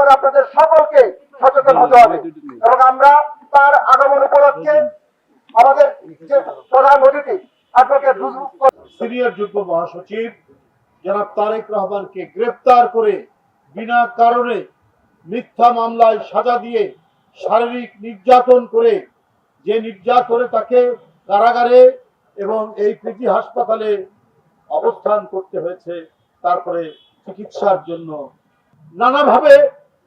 ব্যাপারে আপনাদের সকলকে সচেতন হতে হবে। এবং আমরা তার আগমন উপলক্ষে আমাদের যে প্রধান অতিথি অ্যাডভোকেট সিনিয়র যুগ্ম মহাসচিব জনাব তারেক রহমানকে গ্রেপ্তার করে বিনা কারণে মিথ্যা মামলায় সাজা দিয়ে শারীরিক নির্যাতন করে, যে নির্যাতনে তাকে কারাগারে এবং এই পিজি হাসপাতালে অবস্থান করতে হয়েছে, তারপরে চিকিৎসার জন্য নানাভাবে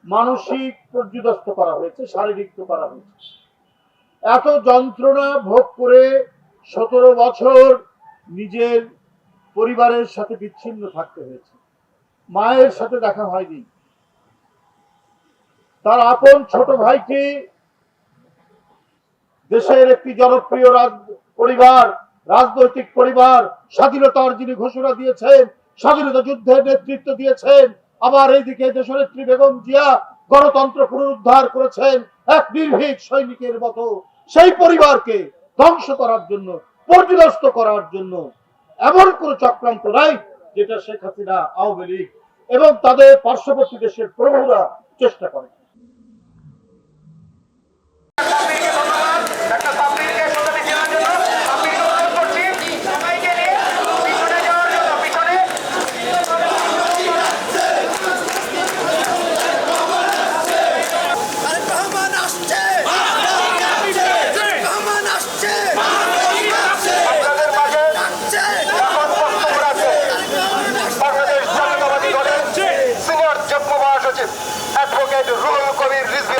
মানসিক পর্যুদস্ত করা হয়েছে, শারীরিক করা হয়েছে। এত যন্ত্রণা ভোগ করে 17 বছর নিজের পরিবারের সাথে বিচ্ছিন্ন থাকতে হয়েছে। মায়ের সাথে দেখা হয়নি। তার আপন ছোট ভাইটি দেশের একটি জনপ্রিয় পরিবার, রাজনৈতিক পরিবার, স্বাধীনতার যিনি ঘোষণা দিয়েছেন, স্বাধীনতা যুদ্ধের নেতৃত্ব দিয়েছেন, আবার এইদিকে দেশনেত্রী বেগম জিয়া গণতন্ত্র পুনরুদ্ধার করেছেন এক নির্ভীক সৈনিকের মতো, সেই পরিবারকে ধ্বংস করার জন্য, পর্যুদস্ত করার জন্য এমন কোন চক্রান্ত নাই যেটা শেখ হাসিনা, আওয়ামী লীগ এবং তাদের পার্শ্ববর্তী দেশের প্রভুরা চেষ্টা করে। অ্যাডভোকেট রুহুল কবির রিজভী